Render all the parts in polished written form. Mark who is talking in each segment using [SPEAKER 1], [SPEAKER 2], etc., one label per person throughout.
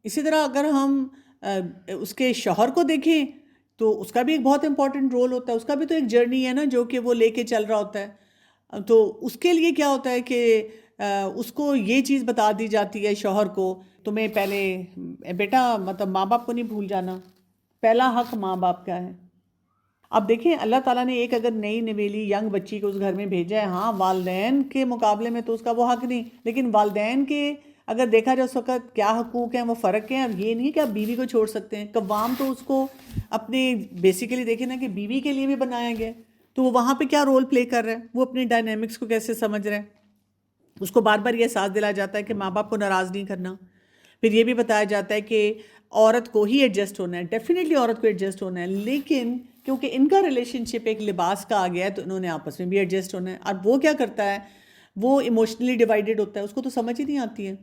[SPEAKER 1] اسی طرح اگر ہم اس کے شوہر کو دیکھیں تو اس کا بھی ایک بہت امپورٹنٹ رول ہوتا ہے، اس کا بھی تو ایک جرنی ہے نا جو کہ وہ لے کے چل رہا ہوتا ہے. تو اس کے لیے کیا ہوتا ہے کہ اس کو یہ چیز بتا دی جاتی ہے شوہر کو، تمہیں پہلے بیٹا مطلب ماں باپ کو نہیں بھول جانا، پہلا حق ماں باپ کا ہے. اب دیکھیں اللہ تعالیٰ نے ایک اگر نئی نویلی ینگ بچی کو اس گھر میں بھیجا ہے، ہاں والدین کے مقابلے میں تو اس کا وہ حق نہیں، لیکن والدین کے اگر دیکھا جائے اس وقت کیا حقوق ہیں وہ فرق ہیں. اب یہ نہیں کہ آپ بیوی کو چھوڑ سکتے ہیں، قوام تو اس کو اپنے بیسیکلی دیکھیں نا کہ بیوی کے لیے بھی بنایا گیا، تو وہ وہاں پہ کیا رول پلے کر رہا ہے، وہ اپنی ڈائنامکس کو کیسے سمجھ رہا ہے. اس کو بار بار یہ احساس دلایا جاتا ہے کہ ماں باپ کو ناراض نہیں کرنا. پھر یہ بھی بتایا جاتا ہے کہ عورت کو ہی ایڈجسٹ ہونا ہے، ڈیفینیٹلی عورت کو ایڈجسٹ ہونا ہے، لیکن کیونکہ ان کا ریلیشن شپ ایک لباس کا آ گیا ہے تو انہوں نے آپس میں بھی ایڈجسٹ ہونا ہے. اور وہ کیا کرتا ہے، وہ ایموشنلی ڈیوائیڈڈ ہوتا ہے، اس کو تو سمجھ ہی نہیں آتی ہے.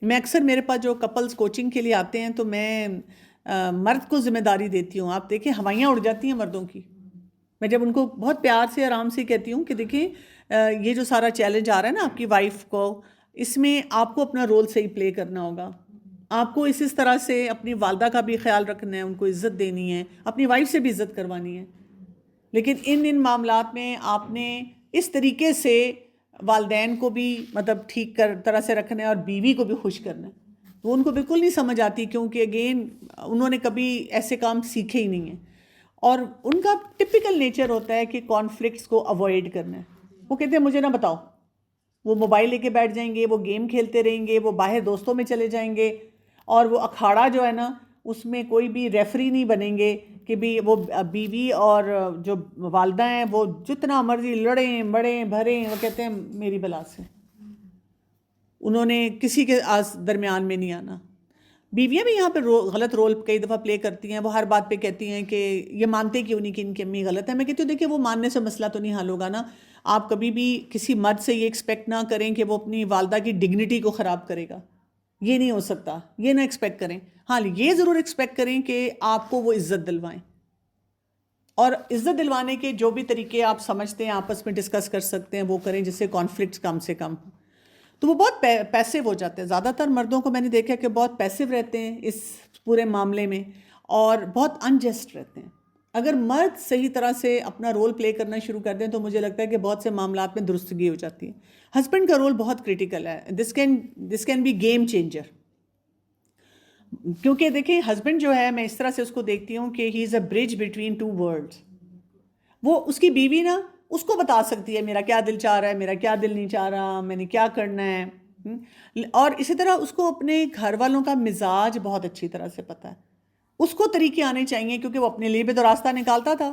[SPEAKER 1] میں اکثر میرے پاس جو کپلز کوچنگ کے لیے آتے ہیں تو میں مرد کو ذمہ داری دیتی ہوں. آپ دیکھیں ہوائیاں اڑ جاتی ہیں مردوں کی. میں جب ان کو بہت پیار سے آرام سے کہتی ہوں کہ دیکھیں یہ جو سارا چیلنج آ رہا ہے نا آپ کی وائف کو، اس میں آپ کو اپنا رول صحیح پلے کرنا ہوگا. آپ کو اس طرح سے اپنی والدہ کا بھی خیال رکھنا ہے، ان کو عزت دینی ہے، اپنی وائف سے بھی عزت کروانی ہے. لیکن ان معاملات میں آپ نے اس طریقے سے والدین کو بھی مطلب ٹھیک طرح سے رکھنا ہے اور بیوی کو بھی خوش کرنا ہے. وہ ان کو بالکل نہیں سمجھ آتی، کیونکہ اگین انہوں نے کبھی ایسے کام سیکھے ہی نہیں ہیں. اور ان کا ٹپیکل نیچر ہوتا ہے کہ کانفلکٹس کو اوائڈ کرنا ہے. وہ کہتے ہیں مجھے نہ بتاؤ. وہ موبائل لے کے بیٹھ جائیں گے، وہ گیم کھیلتے رہیں گے، وہ باہر دوستوں میں چلے جائیں گے، اور وہ اکھاڑا جو ہے نا اس میں کوئی بھی ریفری نہیں بنیں گے کہ بھی وہ بیوی اور جو والدہ ہیں وہ جتنا مرضی لڑیں بڑیں بھریں، وہ کہتے ہیں میری بلا سے انہوں نے کسی کے درمیان میں نہیں آنا. بیویاں بھی یہاں پہ غلط رول کئی دفعہ پلے کرتی ہیں. وہ ہر بات پہ کہتی ہیں کہ یہ مانتے کیوں نہیں کہ ان کی امی غلط ہے. میں کہتی ہوں دیکھیں وہ ماننے سے مسئلہ تو نہیں حل ہوگا نا. آپ کبھی بھی کسی مرد سے یہ ایکسپیکٹ نہ کریں کہ وہ اپنی والدہ کی ڈگنیٹی کو خراب کرے گا. یہ نہیں ہو سکتا، یہ نہ ایکسپیکٹ کریں. ہاں یہ ضرور ایکسپیکٹ کریں کہ آپ کو وہ عزت دلوائیں، اور عزت دلوانے کے جو بھی طریقے آپ سمجھتے ہیں آپس میں ڈسکس کر سکتے ہیں وہ کریں جس سے کانفلکٹس کم سے کم. تو وہ بہت پیسیو ہو جاتے ہیں. زیادہ تر مردوں کو میں نے دیکھا کہ بہت پیسیو رہتے ہیں اس پورے معاملے میں، اور بہت انجسٹ رہتے ہیں. اگر مرد صحیح طرح سے اپنا رول پلے کرنا شروع کر دیں تو مجھے لگتا ہے کہ بہت سے معاملات میں درستگی ہو جاتی ہے. ہسبینڈ کا رول بہت کریٹیکل ہے. This can be game changer. کیونکہ دیکھیں ہسبینڈ جو ہے، میں اس طرح سے اس کو دیکھتی ہوں کہ ہی از اے برج بٹوین ٹو ورلڈز. وہ اس کی بیوی نا اس کو بتا سکتی ہے میرا کیا دل چاہ رہا ہے، میرا کیا دل نہیں چاہ رہا، میں نے کیا کرنا ہے. اور اسی طرح اس کو اپنے گھر والوں کا مزاج بہت اچھی طرح سے پتہ ہے. اس کو طریقے آنے چاہیے، کیونکہ وہ اپنے لیے بھی تو راستہ نکالتا تھا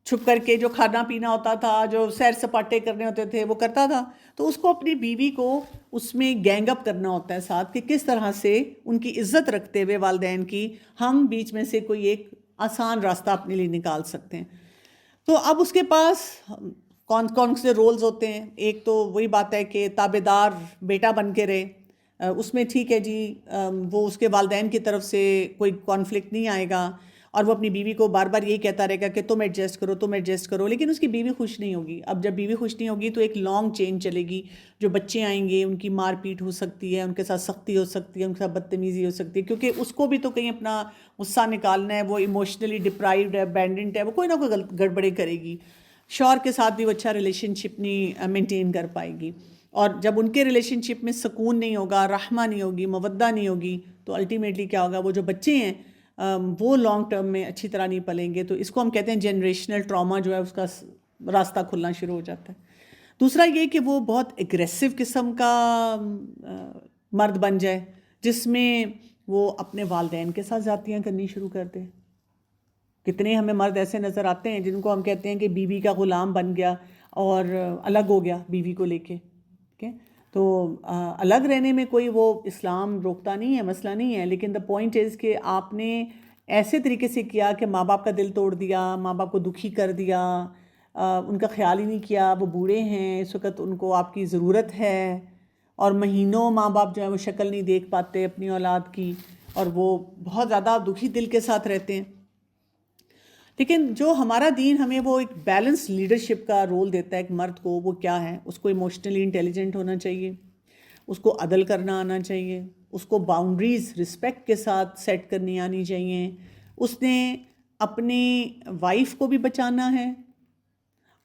[SPEAKER 1] چھپ کر کے. جو کھانا پینا ہوتا تھا، جو سیر سپاٹے کرنے ہوتے تھے وہ کرتا تھا. تو اس کو اپنی بیوی کو اس میں گینگ اپ کرنا ہوتا ہے ساتھ، کہ کس طرح سے ان کی عزت رکھتے ہوئے والدین کی ہم بیچ میں سے کوئی ایک آسان راستہ اپنے لیے نکال سکتے ہیں. تو اب اس کے پاس کون کون سے رولز ہوتے ہیں. ایک تو وہی بات ہے کہ تابع دار بیٹا بن کے رہے. اس میں ٹھیک ہے جی، وہ اس کے والدین کی طرف سے کوئی کانفلکٹ نہیں آئے گا، اور وہ اپنی بیوی کو بار بار یہی کہتا رہے گا کہ تم ایڈجسٹ کرو تم ایڈجسٹ کرو. لیکن اس کی بیوی خوش نہیں ہوگی. اب جب بیوی خوش نہیں ہوگی تو ایک لانگ چین چلے گی. جو بچے آئیں گے ان کی مار پیٹ ہو سکتی ہے، ان کے ساتھ سختی ہو سکتی ہے، ان کے ساتھ بدتمیزی ہو سکتی ہے، کیونکہ اس کو بھی تو کہیں اپنا غصہ نکالنا ہے. وہ ایموشنلی ڈپرائیوڈ ہے، ابینڈنڈ ہے، وہ کوئی نہ کوئی گڑبڑی کرے گی. شوہر کے ساتھ بھی وہ اچھا ریلیشن شپ نہیں مینٹین کر پائے گی. اور جب ان کے ریلیشن شپ میں سکون نہیں ہوگا، رحمہ نہیں ہوگی، مودہ نہیں ہوگی، تو الٹیمیٹلی کیا ہوگا، وہ جو بچے ہیں وہ لانگ ٹرم میں اچھی طرح نہیں پلیں گے. تو اس کو ہم کہتے ہیں جنریشنل ٹراما جو ہے اس کا راستہ کھلنا شروع ہو جاتا ہے. دوسرا یہ کہ وہ بہت اگریسو قسم کا مرد بن جائے، جس میں وہ اپنے والدین کے ساتھ زیادتیاں کرنی شروع کر دے. کتنے ہمیں مرد ایسے نظر آتے ہیں جن کو ہم کہتے ہیں کہ بیوی کا غلام بن گیا اور الگ ہو گیا بیوی کو لے کے. تو الگ رہنے میں کوئی وہ اسلام روکتا نہیں ہے، مسئلہ نہیں ہے. لیکن دا پوائنٹ از کہ آپ نے ایسے طریقے سے کیا کہ ماں باپ کا دل توڑ دیا، ماں باپ کو دکھی کر دیا، ان کا خیال ہی نہیں کیا. وہ بوڑھے ہیں اس وقت، ان کو آپ کی ضرورت ہے، اور مہینوں ماں باپ جو ہے وہ شکل نہیں دیکھ پاتے اپنی اولاد کی، اور وہ بہت زیادہ دکھی دل کے ساتھ رہتے ہیں. لیکن جو ہمارا دین ہمیں وہ ایک بیلنس لیڈرشپ کا رول دیتا ہے ایک مرد کو، وہ کیا ہے، اس کو ایموشنلی انٹیلیجنٹ ہونا چاہیے، اس کو عدل کرنا آنا چاہیے، اس کو باؤنڈریز رسپیکٹ کے ساتھ سیٹ کرنی آنی چاہیے، اس نے اپنی وائف کو بھی بچانا ہے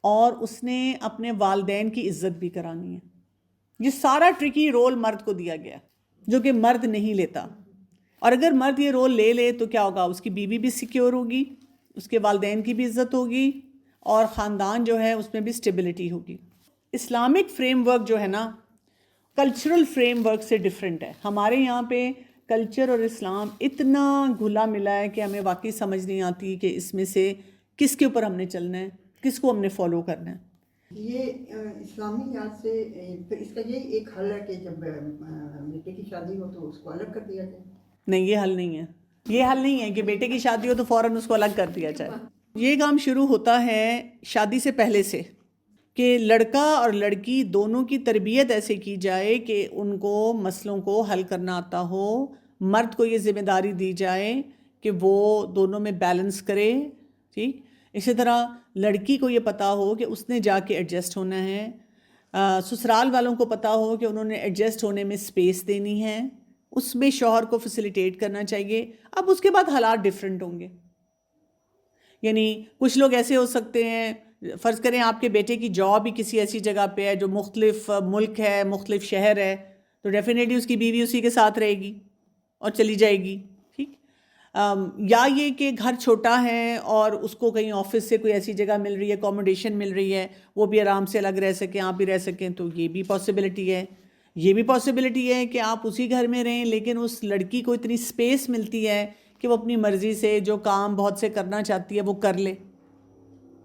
[SPEAKER 1] اور اس نے اپنے والدین کی عزت بھی کرانی ہے۔ یہ سارا ٹرکی رول مرد کو دیا گیا جو کہ مرد نہیں لیتا، اور اگر مرد یہ رول لے لے تو کیا ہوگا، اس کی بیوی بھی سیکیور ہوگی، اس کے والدین کی بھی عزت ہوگی، اور خاندان جو ہے اس میں بھی سٹیبلٹی ہوگی۔ اسلامک فریم ورک جو ہے نا کلچرل فریم ورک سے ڈیفرنٹ ہے۔ ہمارے یہاں پہ کلچر اور اسلام اتنا گھلا ملا ہے کہ ہمیں واقعی سمجھ نہیں آتی کہ اس میں سے کس کے اوپر ہم نے چلنا ہے، کس کو ہم نے فالو کرنا ہے۔
[SPEAKER 2] یہ اسلامی لحاظ سے پھر اس کا یہ ایک حل ہے کہ جب بیٹے کی شادی ہو تو اس کو الگ کر دیا جائے؟
[SPEAKER 1] نہیں، یہ حل نہیں ہے، یہ حل نہیں ہے کہ بیٹے کی شادی ہو تو فوراً اس کو الگ کر دیا جائے۔ یہ کام شروع ہوتا ہے شادی سے پہلے سے، کہ لڑکا اور لڑکی دونوں کی تربیت ایسے کی جائے کہ ان کو مسئلوں کو حل کرنا آتا ہو، مرد کو یہ ذمہ داری دی جائے کہ وہ دونوں میں بیلنس کرے، ٹھیک۔ اسی طرح لڑکی کو یہ پتہ ہو کہ اس نے جا کے ایڈجسٹ ہونا ہے، سسرال والوں کو پتہ ہو کہ انہوں نے ایڈجسٹ ہونے میں سپیس دینی ہے، اس میں شوہر کو فیسیلیٹیٹ کرنا چاہیے۔ اب اس کے بعد حالات ڈیفرنٹ ہوں گے، یعنی کچھ لوگ ایسے ہو سکتے ہیں، فرض کریں آپ کے بیٹے کی جاب ہی کسی ایسی جگہ پہ ہے جو مختلف ملک ہے، مختلف شہر ہے، تو ڈیفینیٹلی اس کی بیوی اسی کے ساتھ رہے گی اور چلی جائے گی، ٹھیک۔ یا یہ کہ گھر چھوٹا ہے اور اس کو کہیں آفس سے کوئی ایسی جگہ مل رہی ہے، اکوموڈیشن مل رہی ہے، وہ بھی آرام سے الگ رہ سکیں، آپ بھی رہ سکیں، تو یہ بھی پاسبلٹی ہے۔ یہ بھی پاسبلٹی ہے کہ آپ اسی گھر میں رہیں لیکن اس لڑکی کو اتنی سپیس ملتی ہے کہ وہ اپنی مرضی سے جو کام بہت سے کرنا چاہتی ہے وہ کر لے،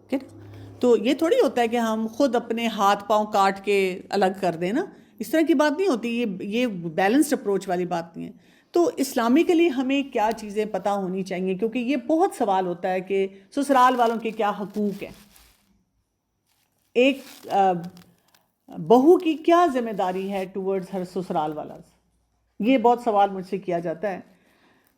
[SPEAKER 1] ٹھیک۔ تو یہ تھوڑی ہوتا ہے کہ ہم خود اپنے ہاتھ پاؤں کاٹ کے الگ کر دیں نا، اس طرح کی بات نہیں ہوتی، یہ بیلنسڈ اپروچ والی بات نہیں ہے۔ تو اسلامکلی ہمیں کیا چیزیں پتہ ہونی چاہیے، کیونکہ یہ بہت سوال ہوتا ہے کہ سسرال والوں کے کیا حقوق ہیں، ایک بہو کی کیا ذمہ داری ہے ٹورڈز ہر سسرال والا، یہ بہت سوال مجھ سے کیا جاتا ہے۔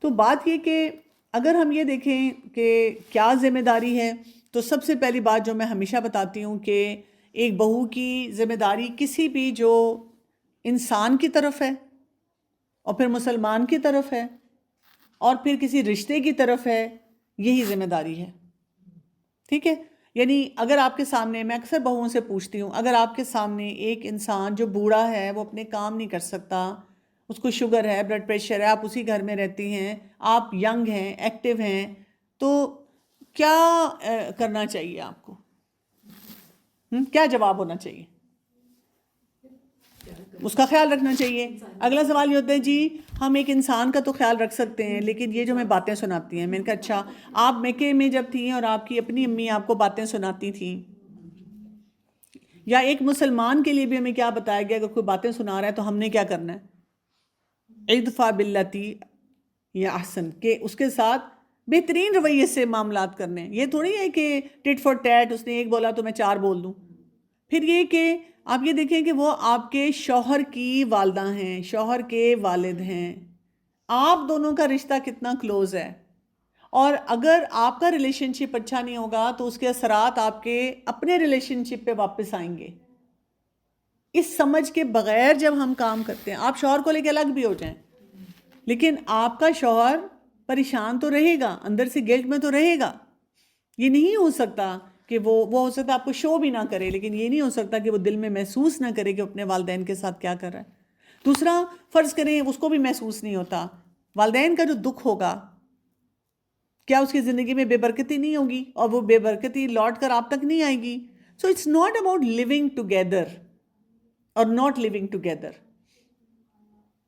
[SPEAKER 1] تو بات یہ کہ اگر ہم یہ دیکھیں کہ کیا ذمہ داری ہے، تو سب سے پہلی بات جو میں ہمیشہ بتاتی ہوں کہ ایک بہو کی ذمہ داری کسی بھی جو انسان کی طرف ہے، اور پھر مسلمان کی طرف ہے، اور پھر کسی رشتے کی طرف ہے، یہی ذمہ داری ہے، ٹھیک ہے۔ یعنی اگر آپ کے سامنے، میں اکثر بہوؤں سے پوچھتی ہوں، اگر آپ کے سامنے ایک انسان جو بوڑھا ہے، وہ اپنے کام نہیں کر سکتا، اس کو شوگر ہے، بلڈ پریشر ہے، آپ اسی گھر میں رہتی ہیں، آپ ینگ ہیں، ایکٹیو ہیں، تو کیا کرنا چاہیے آپ کو؟ کیا جواب ہونا چاہیے؟ اس کا خیال رکھنا چاہیے۔ اگلا سوال یہ ہوتا ہے جی ہم ایک انسان کا تو خیال رکھ سکتے ہیں، لیکن یہ جو ہمیں باتیں سناتی ہیں، میں نے کہا اچھا آپ مکے میں جب تھیں اور آپ کی اپنی امی آپ کو باتیں سناتی تھیں، یا ایک مسلمان کے لیے بھی ہمیں کیا بتایا گیا، اگر کوئی باتیں سنا رہا ہے تو ہم نے کیا کرنا ہے؟ ادفع باللتی یا احسن، کہ اس کے ساتھ بہترین رویے سے معاملات کرنے۔ یہ تھوڑی ہے کہ ٹٹ فار ٹیٹ، اس نے ایک بولا تو میں چار بول دوں۔ پھر یہ کہ آپ یہ دیکھیں کہ وہ آپ کے شوہر کی والدہ ہیں، شوہر کے والد ہیں، آپ دونوں کا رشتہ کتنا کلوز ہے، اور اگر آپ کا ریلیشن شپ اچھا نہیں ہوگا تو اس کے اثرات آپ کے اپنے ریلیشن شپ پہ واپس آئیں گے۔ اس سمجھ کے بغیر جب ہم کام کرتے ہیں، آپ شوہر کو لے کے الگ بھی ہو جائیں لیکن آپ کا شوہر پریشان تو رہے گا، اندر سے گلٹ میں تو رہے گا۔ یہ نہیں ہو سکتا کہ وہ ہو سکتا ہے آپ کو شو بھی نہ کرے، لیکن یہ نہیں ہو سکتا کہ وہ دل میں محسوس نہ کرے کہ اپنے والدین کے ساتھ کیا کر رہا ہے۔ دوسرا، فرض کریں اس کو بھی محسوس نہیں ہوتا، والدین کا جو دکھ ہوگا، کیا اس کی زندگی میں بے برکتی نہیں ہوگی، اور وہ بے برکتی لوٹ کر آپ تک نہیں آئے گی۔ So it's not about living together اور ناٹ لیونگ ٹوگیدر،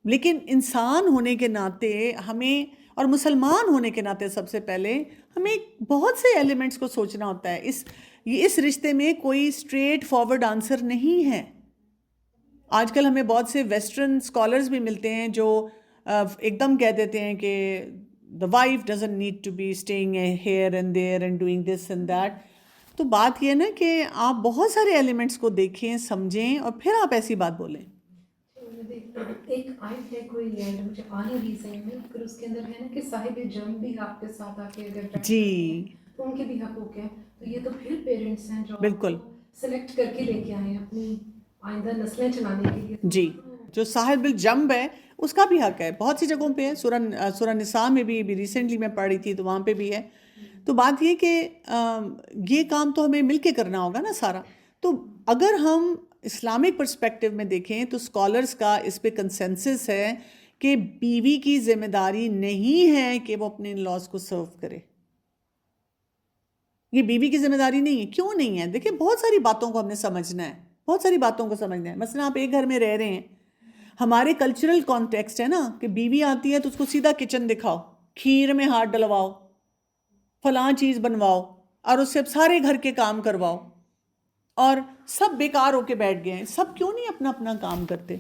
[SPEAKER 1] لیکن انسان ہونے کے ناطے ہمیں، اور مسلمان ہونے کے ناطے سب سے پہلے ہمیں بہت سے ایلیمنٹس کو سوچنا ہوتا ہے۔ اس رشتے میں کوئی اسٹریٹ فارورڈ آنسر نہیں ہے۔ آج کل ہمیں بہت سے ویسٹرن اسکالرز بھی ملتے ہیں جو ایک دم کہہ دیتے ہیں کہ the wife doesn't need to be staying here and there and doing this and that۔ تو بات یہ نا کہ آپ بہت سارے ایلیمنٹس کو دیکھیں، سمجھیں، اور پھر آپ ایسی بات بولیں۔
[SPEAKER 3] ایک آیت ہے کوئی مجھے آ نہیں رہی صحیح میں، پھر اس کے اندر ہے نا کہ صاحب جنگ بھی آپ کے ساتھ آ کے اگر
[SPEAKER 1] جی
[SPEAKER 3] تو ان کے بھی حقوق ہیں، تو یہ تو پھر پیرنٹس ہیں جو
[SPEAKER 1] بالکل
[SPEAKER 3] سلیکٹ کر کے لے کے آئے ہیں اپنی آئندہ نسلیں چلانے کے لیے۔
[SPEAKER 1] جی جو صاحب الجنب ہے اس کا بھی حق ہے. بہت سی جگہوں پہ ہے, سورہ نساء میں بھی ریسنٹلی میں پڑھ رہی تھی تو وہاں پہ بھی ہے. تو بات یہ کہ یہ کام تو ہمیں مل کے کرنا ہوگا نا سارا. تو اگر ہم اسلامک پرسپیکٹو میں دیکھیں تو اسکالرس کا اس پہ کنسنسس ہے کہ بیوی کی ذمہ داری نہیں ہے کہ وہ اپنے ان لاز کو سرو کرے. یہ بیوی کی ذمہ داری نہیں ہے. کیوں نہیں ہے؟ دیکھیں بہت ساری باتوں کو ہم نے سمجھنا ہے, بہت ساری باتوں کو سمجھنا ہے. مثلا آپ ایک گھر میں رہ رہے ہیں, ہمارے کلچرل کانٹیکسٹ ہے نا کہ بیوی آتی ہے تو اس کو سیدھا کچن دکھاؤ, کھیر میں ہاتھ ڈلواؤ, فلاں چیز بنواؤ اور اس سے سارے گھر کے کام کرواؤ, اور سب بیکار ہو کے بیٹھ گئے ہیں. سب کیوں نہیں اپنا اپنا کام کرتے؟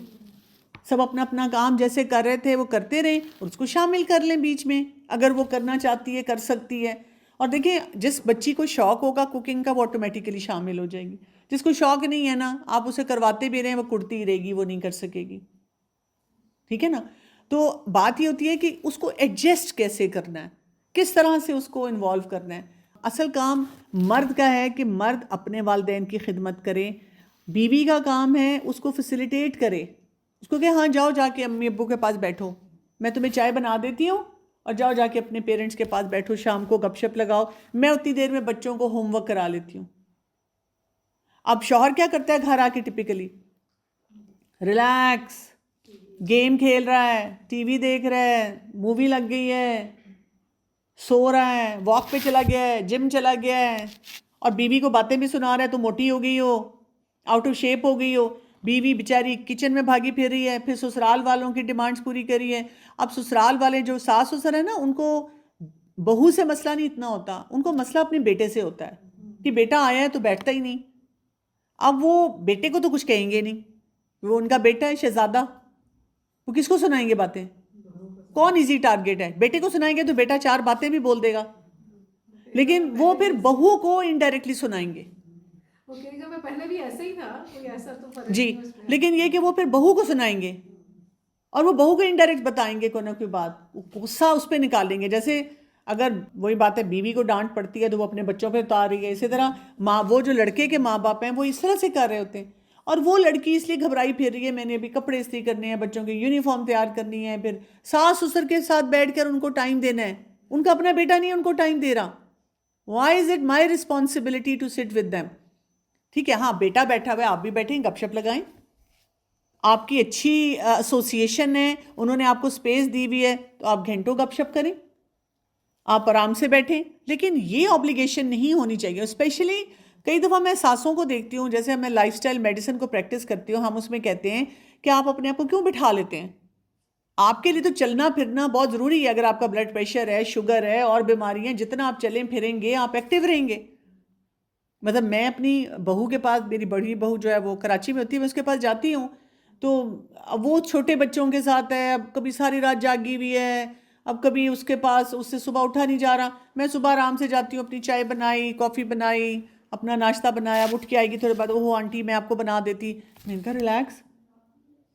[SPEAKER 1] سب اپنا اپنا کام جیسے کر رہے تھے وہ کرتے رہیں اور اس کو شامل کر لیں بیچ میں, اگر وہ کرنا چاہتی ہے کر سکتی ہے. اور دیکھیں جس بچی کو شوق ہوگا کوکنگ کا وہ آٹومیٹیکلی شامل ہو جائے گی. جس کو شوق نہیں ہے نا, آپ اسے کرواتے بھی رہیں وہ کڑتی رہے گی, وہ نہیں کر سکے گی. ٹھیک ہے نا. تو بات یہ ہوتی ہے کہ اس کو ایڈجسٹ کیسے کرنا ہے, کس طرح سے اس کو انوالو کرنا ہے. اصل کام مرد کا ہے کہ مرد اپنے والدین کی خدمت کرے, بیوی کا کام ہے اس کو فیسیلیٹیٹ کرے, اس کو کہ ہاں جاؤ جا کے امی ابو کے پاس بیٹھو, میں تمہیں چائے بنا دیتی ہوں اور جاؤ جا کے اپنے پیرنٹس کے پاس بیٹھو, شام کو گپ شپ لگاؤ, میں اتنی دیر میں بچوں کو ہوم ورک کرا لیتی ہوں. اب شوہر کیا کرتا ہے گھر آ کے ٹپیکلی؟ ریلیکس, گیم کھیل رہا ہے, ٹی وی دیکھ رہا ہے, مووی لگ گئی ہے, سو رہا ہے, واک پہ چلا گیا ہے, جم چلا گیا ہے, اور بیوی کو باتیں بھی سنا رہا ہے. تو موٹی ہو گئی ہو, آؤٹ آف شیپ ہو گئی ہو, بیوی بیچاری کچن میں بھاگی پھر رہی ہے, پھر سسرال والوں کی ڈیمانڈز پوری کری ہے. اب سسرال والے جو ساس سسر ہیں نا, ان کو بہو سے مسئلہ نہیں اتنا ہوتا, ان کو مسئلہ اپنے بیٹے سے ہوتا ہے کہ بیٹا آیا ہے تو بیٹھتا ہی نہیں. اب وہ بیٹے کو تو کچھ کہیں گے نہیں, وہ ان کا بیٹا ہے شہزادہ, وہ کس کو سنائیں گے باتیں؟ کون ایزی ٹارگیٹ ہے؟ بیٹے کو سنائیں گے تو بیٹا 4 باتیں بھی بول دے گا, لیکن وہ پھر بہو کو انڈائریکٹلی سنائیں گے.
[SPEAKER 3] میں پہلے بھی ایسا ہی تھا, کوئی ایسا تو فرق
[SPEAKER 1] جی,
[SPEAKER 3] نہیں اس میں.
[SPEAKER 1] لیکن یہ کہ وہ پھر بہو کو سنائیں گے اور وہ بہو کو انڈائریکٹ بتائیں گے کوئی نہ کوئی بات, غصہ اس پہ نکالیں گے. جیسے اگر وہی بات ہے بیوی کو ڈانٹ پڑتی ہے تو وہ اپنے بچوں پہ اتار رہی ہے, اسی طرح وہ جو لڑکے کے ماں باپ ہیں وہ اس طرح سے کر رہے ہوتے ہیں. اور وہ لڑکی اس لیے گھبرائی پھر رہی ہے, میں نے ابھی کپڑے استری کرنے ہیں, بچوں کی یونیفارم تیار کرنی ہے, پھر ساس سسر کے ساتھ بیٹھ کر ان کو ٹائم دینا ہے. ان کا اپنا بیٹا نہیں ہے ان کو ٹائم دے رہا. Why is it my responsibility to sit with them? ٹھیک ہے, ہاں بیٹا بیٹھا ہوا ہے, آپ بھی بیٹھیں گپ شپ لگائیں, آپ کی اچھی ایسوسیشن ہے, انہوں نے آپ کو سپیس دی ہوئی ہے تو آپ گھنٹوں گپ شپ کریں, آپ آرام سے بیٹھیں. لیکن یہ آبلیگیشن نہیں ہونی چاہیے. اسپیشلی کئی دفعہ میں ساسوں کو دیکھتی ہوں, جیسے میں لائف سٹائل میڈیسن کو پریکٹس کرتی ہوں, ہم اس میں کہتے ہیں کہ آپ اپنے آپ کو کیوں بٹھا لیتے ہیں؟ آپ کے لیے تو چلنا پھرنا بہت ضروری ہے. اگر آپ کا بلڈ پریشر ہے, شوگر ہے اور بیماری ہیں, جتنا آپ چلیں پھریں گے آپ ایکٹیو رہیں گے. مطلب میں اپنی بہو کے پاس, میری بڑی بہو جو ہے وہ کراچی میں ہوتی ہے, میں اس کے پاس جاتی ہوں تو وہ چھوٹے بچوں کے ساتھ ہے, اب کبھی ساری رات جاگی ہوئی ہے, اب کبھی اس کے پاس اس سے صبح اٹھا نہیں جا رہا. میں صبح آرام سے جاتی ہوں, اپنی چائے بنائی, کافی بنائی, اپنا ناشتہ بنایا, اٹھ کے آئے گی تھوڑے بعد, وہ آنٹی میں آپ کو بنا دیتی. میں نے کہا ریلیکس,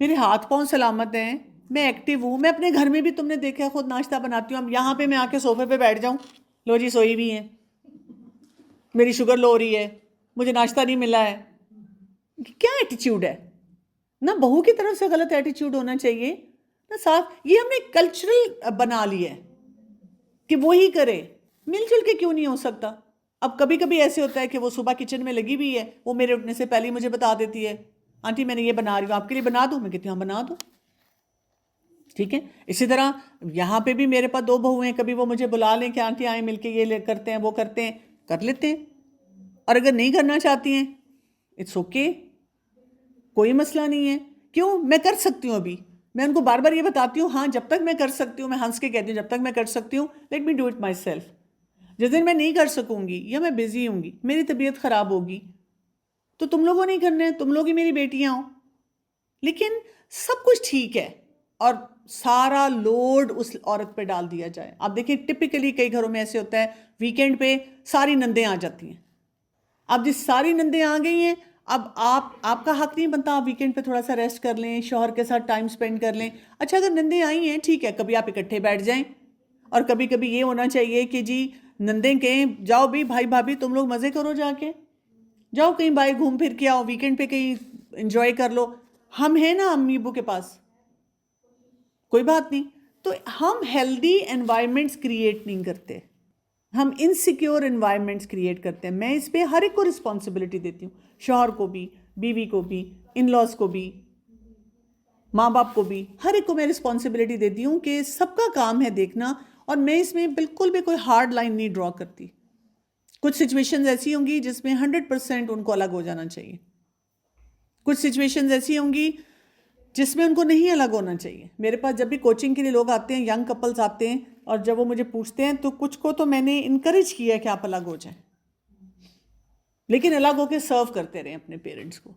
[SPEAKER 1] میرے ہاتھ پاؤں سلامت ہیں, میں ایکٹیو ہوں. میں اپنے گھر میں بھی تم نے دیکھا ہے خود ناشتہ بناتی ہوں. اب یہاں پہ میں آ کے صوفے پہ بیٹھ جاؤں, لو جی سوئی بھی ہیں, میری شوگر لو ہو رہی ہے, مجھے ناشتہ نہیں ملا ہے. کیا ایٹیچیوڈ ہے نا, بہو کی طرف سے غلط ایٹیچیوڈ ہونا چاہیے نا صاف. یہ ہم نے کلچرل بنا لیا ہے کہ وہی کرے, مل جل کے کیوں نہیں ہو سکتا؟ اب کبھی کبھی ایسے ہوتا ہے کہ وہ صبح کچن میں لگی ہوئی ہے, وہ میرے اٹھنے سے پہلے مجھے بتا دیتی ہے, آنٹی میں نے یہ بنا رہی ہوں, آپ کے لیے بنا دوں؟ میں کہتی ہوں بنا دو. ٹھیک ہے. اسی طرح یہاں پہ بھی میرے پاس 2 بہو ہیں, کبھی وہ مجھے بلا لیں کہ آنٹی آئیں مل کے یہ کرتے ہیں وہ کرتے ہیں, کر لیتے ہیں. اور اگر نہیں کرنا چاہتی ہیں اٹس اوکے, کوئی مسئلہ نہیں ہے. کیوں؟ میں کر سکتی ہوں. ابھی میں ان کو بار بار یہ بتاتی ہوں, ہاں جب تک میں کر سکتی ہوں, میں ہنس کے کہتی ہوں جب تک میں کر سکتی ہوں let me do it my self. جس دن میں نہیں کر سکوں گی یا میں بزی ہوں گی, میری طبیعت خراب ہوگی, تو تم لوگوں نہیں کرنا ہے, تم لوگ ہی میری بیٹیاں ہو. لیکن سب کچھ ٹھیک ہے اور سارا لوڈ اس عورت پہ ڈال دیا جائے. آپ دیکھیں ٹپکلی کئی گھروں میں ایسے ہوتا ہے, ویکینڈ پہ ساری نندیں آ جاتی ہیں. اب جس ساری نندیں آ گئی ہیں, اب آپ کا حق نہیں بنتا آپ ویکینڈ پہ تھوڑا سا ریسٹ کر لیں, شوہر کے ساتھ ٹائم سپینڈ کر لیں. اچھا اگر نندیں آئی ہیں ٹھیک ہے, کبھی آپ اکٹھے بیٹھ جائیں, اور کبھی کبھی یہ ہونا چاہیے کہ جی نندیں کہیں جاؤ بھی بھائی بھابھی تم لوگ مزے کرو, جا کے جاؤ کہیں باہر گھوم پھر کے آؤ, ویکینڈ پہ کہیں انجوائے کر لو. ہم ہیں نا امی ابو کے پاس, کوئی بات نہیں. تو ہم ہیلدی انوائرمنٹس کریٹ نہیں کرتے, ہم انسیکیور انوائرمنٹس کریٹ کرتے ہیں. میں اس پہ ہر ایک کو رسپانسبلٹی دیتی ہوں, شوہر کو بھی, بیوی کو بھی, ان لاز کو بھی, ماں باپ کو بھی, ہر ایک کو میں رسپانسبلٹی دیتی ہوں کہ سب کا کام ہے دیکھنا. اور میں اس میں بالکل بھی کوئی ہارڈ لائن نہیں ڈرا کرتی. کچھ سچویشنز ایسی ہوں گی جس میں 100% ان کو الگ ہو جانا چاہیے, کچھ سچویشنز ایسی ہوں گی جس میں ان کو نہیں الگ ہونا چاہیے. میرے پاس جب بھی کوچنگ کے لیے لوگ آتے ہیں, ینگ کپلز آتے ہیں, اور جب وہ مجھے پوچھتے ہیں تو کچھ کو تو میں نے انکریج کیا ہے کہ آپ الگ ہو جائیں, لیکن الگ ہو کے سرو کرتے رہیں اپنے پیرنٹس کو,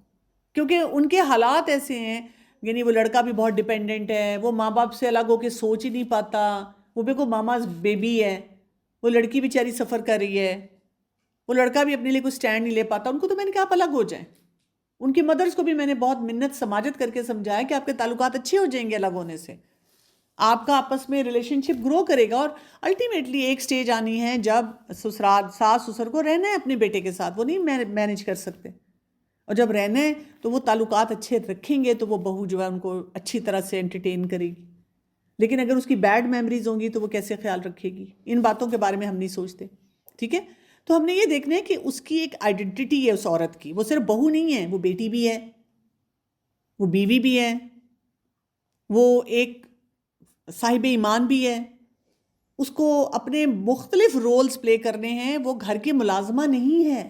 [SPEAKER 1] کیونکہ ان کے حالات ایسے ہیں. یعنی وہ لڑکا بھی بہت ڈیپینڈنٹ ہے, وہ ماں باپ سے الگ ہو کے سوچ ہی نہیں پاتا, وہ بھی کوئی ماماز بیبی ہے, وہ لڑکی بیچاری سفر کر رہی ہے, وہ لڑکا بھی اپنے لیے کوئی سٹینڈ نہیں لے پاتا. ان کو تو میں نے کہا آپ الگ ہو جائیں. ان کی مدرس کو بھی میں نے بہت منت سماجت کر کے سمجھایا کہ آپ کے تعلقات اچھے ہو جائیں گے الگ ہونے سے, آپ کا آپس میں ریلیشن شپ گرو کرے گا. اور الٹیمیٹلی ایک سٹیج آنی ہے جب سسرال ساس سسر کو رہنا ہے اپنے بیٹے کے ساتھ, وہ نہیں مینیج کر سکتے, اور جب رہنا ہے تو وہ تعلقات اچھے رکھیں گے تو وہ بہو جو ہے ان کو اچھی طرح سے انٹرٹین کرے گی. لیکن اگر اس کی بیڈ میموریز ہوں گی تو وہ کیسے خیال رکھے گی؟ ان باتوں کے بارے میں ہم نہیں سوچتے. ٹھیک ہے, تو ہم نے یہ دیکھنا ہے کہ اس کی ایک آئیڈینٹی ہے اس عورت کی, وہ صرف بہو نہیں ہے, وہ بیٹی بھی ہے, وہ بیوی بھی ہے, وہ ایک صاحب ایمان بھی ہے. اس کو اپنے مختلف رولز پلے کرنے ہیں, وہ گھر کی ملازمہ نہیں ہے.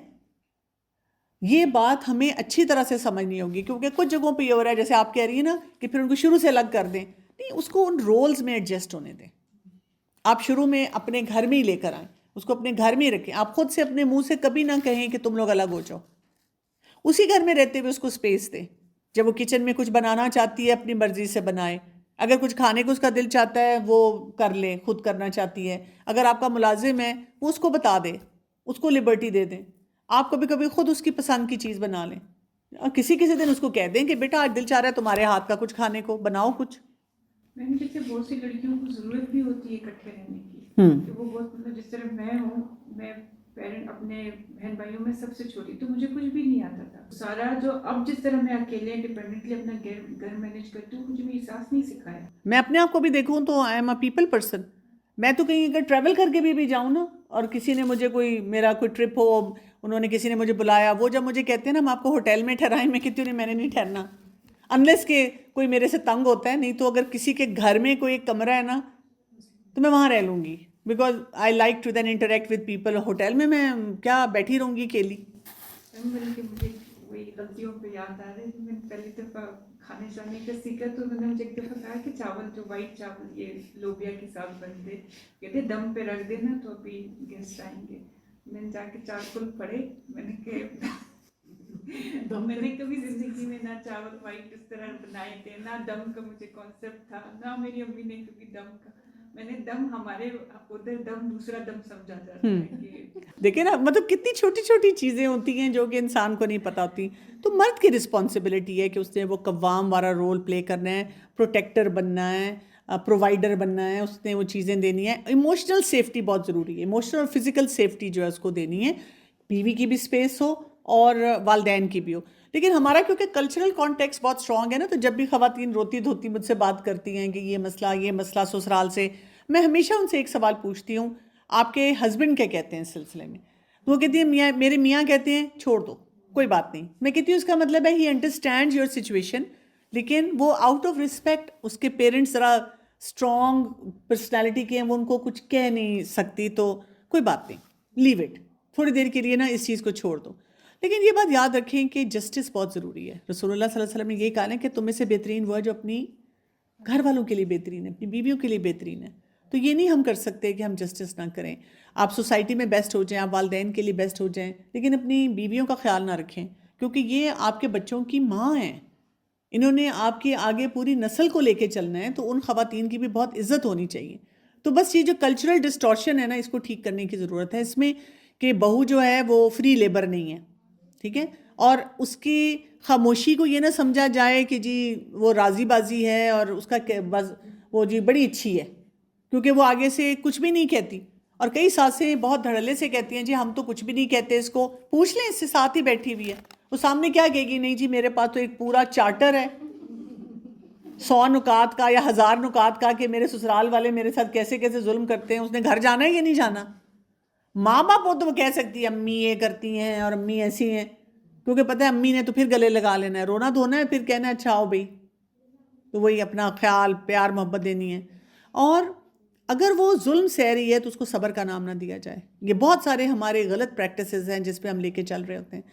[SPEAKER 1] یہ بات ہمیں اچھی طرح سے سمجھنی ہوگی, کیونکہ کچھ جگہوں پہ یہ ہو رہا ہے جیسے آپ کہہ رہی ہیں نا کہ پھر ان کو شروع سے الگ کر دیں. نہیں, اس کو ان رولز میں ایڈجسٹ ہونے دیں. آپ شروع میں اپنے گھر میں ہی لے کر آئیں, اس کو اپنے گھر میں ہی رکھیں. آپ خود سے اپنے منہ سے کبھی نہ کہیں کہ تم لوگ الگ ہو جاؤ. اسی گھر میں رہتے ہوئے اس کو اسپیس دیں. جب وہ کچن میں کچھ بنانا چاہتی ہے اپنی مرضی سے بنائے, اگر کچھ کھانے کو اس کا دل چاہتا ہے وہ کر لے, خود کرنا چاہتی ہے. اگر آپ کا ملازم ہے وہ اس کو بتا دے, اس کو لبرٹی دے دیں. آپ کبھی کبھی خود اس کی پسند کی چیز بنا لیں, اور کسی دن اس کو کہہ دیں کہ بیٹا آج دل چاہ رہا ہے تمہارے ہاتھ کا کچھ کھانے کو, بناؤ کچھ.
[SPEAKER 4] میم جیسے بہت سی لڑکیوں کو ضرورت بھی ہوتی ہے اکٹھے رہنے کی, کہ وہ بہت مطلب جس طرح میں ہوں, میں پیرنٹ اپنے بہن بھائیوں میں سب سے چھوٹی, تو مجھے کچھ بھی نہیں آتا تھا سارا جو اب جس طرح میں اکیلے انڈیپینڈنٹلی اپنا گھر مینیج کرتی ہوں, مجھے احساس نہیں سکھایا.
[SPEAKER 1] میں اپنے آپ کو بھی دیکھوں تو I am a people person. میں تو کہیں اگر ٹریول کر کے بھی جاؤں نا, اور کسی نے مجھے میرا کوئی ٹرپ ہو, انہوں نے کسی نے مجھے بلایا, وہ جب مجھے کہتے ہیں نا ہم آپ کو ہوٹل میں ٹھہرائیں, میں کہتی ہوں میں نے نہیں ٹھہرنا انلیس کہ کوئی میرے سے تنگ ہوتا ہے. نہیں تو اگر کسی کے گھر میں کوئی ایک کمرہ ہے نا تو میں وہاں رہ لوں گی, because I like to then interact with people. Hotel میں کیا بیٹھی رہوں گی اکیلی.
[SPEAKER 4] بلکہ مجھے وہی غلطیوں پہ یاد آ رہا ہے, میں پہلی دفعہ کھانے شانے کا سیکھا تو انہوں نے مجھے ایک دفعہ کہا کہ چاول جو وائٹ چاول یہ لوبیا کے ساتھ بنتے, کہتے دم پہ رکھ دینا تو ابھی گیسٹ آئیں گے. میں نے جا کے چاول پڑے, میں نے کہ میں نے کبھی زندگی میں نہ چاول وائٹ اس طرح بنائے تھے, نہ دم کا مجھے کانسیپٹ تھا, نہ میری امی نے کبھی دم کا. میں نے دم ہمارے ادھر دم دوسرا دم سمجھا جاتا ہے.
[SPEAKER 1] دیکھیں نا, مطلب کتنی چھوٹی چھوٹی چیزیں ہوتی ہیں جو کہ انسان کو نہیں پتہ ہوتی. تو مرد کی رسپانسبلٹی ہے کہ اس نے وہ قوام والا رول پلے کرنا ہے, پروٹیکٹر بننا ہے, پرووائڈر بننا ہے, اس نے وہ چیزیں دینی ہے. ایموشنل سیفٹی بہت ضروری ہے, ایموشنل اور فزیکل سیفٹی جو ہے اس کو دینی ہے. بیوی کی بھی اسپیس ہو اور والدین کی بھی ہو. لیکن ہمارا کیونکہ کلچرل کانٹیکس بہت اسٹرانگ ہے نا, تو جب بھی خواتین روتی دھوتی مجھ سے بات کرتی ہیں کہ یہ مسئلہ سسرال سے, میں ہمیشہ ان سے ایک سوال پوچھتی ہوں, آپ کے ہسبینڈ کیا کہتے ہیں اس سلسلے میں؟ وہ کہتی ہیں میرے میاں کہتے ہیں چھوڑ دو کوئی بات نہیں. میں کہتی ہوں اس کا مطلب ہے ہی انڈرسٹینڈ یور سچویشن, لیکن وہ آؤٹ آف رسپیکٹ, اس کے پیرنٹس ذرا اسٹرانگ پرسنالٹی کے ہیں, وہ ان کو کچھ کہہ نہیں سکتی, تو کوئی بات نہیں, لیو اٹ, تھوڑی دیر کے لیے نا اس چیز کو چھوڑ دو. لیکن یہ بات یاد رکھیں کہ جسٹس بہت ضروری ہے. رسول اللہ صلی اللہ علیہ وسلم نے یہی کہا ہے کہ تم میں سے بہترین وہ ہے جو اپنی گھر والوں کے لیے بہترین ہے, اپنی بیویوں کے لیے بہترین ہے. تو یہ نہیں ہم کر سکتے کہ ہم جسٹس نہ کریں. آپ سوسائٹی میں بیسٹ ہو جائیں, آپ والدین کے لیے بیسٹ ہو جائیں, لیکن اپنی بیویوں کا خیال نہ رکھیں, کیونکہ یہ آپ کے بچوں کی ماں ہیں, انہوں نے آپ کی آگے پوری نسل کو لے کے چلنا ہے, تو ان خواتین کی بھی بہت عزت ہونی چاہیے. تو بس یہ جو کلچرل ڈسٹورشن ہے نا, اس کو ٹھیک کرنے کی ضرورت ہے. اس میں کہ بہو جو ہے وہ فری لیبر نہیں ہے, ٹھیک ہے, اور اس کی خاموشی کو یہ نہ سمجھا جائے کہ جی وہ راضی بازی ہے اور اس کا وہ جی بڑی اچھی ہے, کیونکہ وہ آگے سے کچھ بھی نہیں کہتی. اور کئی ساسیں بہت دھڑلے سے کہتی ہیں جی ہم تو کچھ بھی نہیں کہتے, اس کو پوچھ لیں, اس سے ساتھ ہی بیٹھی ہوئی ہے, وہ سامنے کیا کہے گی, نہیں جی میرے پاس تو ایک پورا چارٹر ہے, 100 نکات کا یا 1000 نکات کا کہ میرے سسرال والے میرے ساتھ کیسے کیسے ظلم کرتے ہیں، اس نے گھر جانا ہے یا نہیں جانا؟ ماں باپ ہو تو وہ کہہ سکتی ہے امی یہ کرتی ہیں اور امی ایسی ہیں، کیونکہ پتہ ہے امی نے تو پھر گلے لگا لینا ہے، رونا دھونا ہے، پھر کہنا ہے اچھا آؤ بھائی، تو وہی اپنا خیال پیار محبت دینی ہے. اور اگر وہ ظلم سہ رہی ہے تو اس کو صبر کا نام نہ دیا جائے. یہ بہت سارے ہمارے غلط پریکٹسز ہیں جس پہ ہم لے کے چل رہے ہوتے ہیں.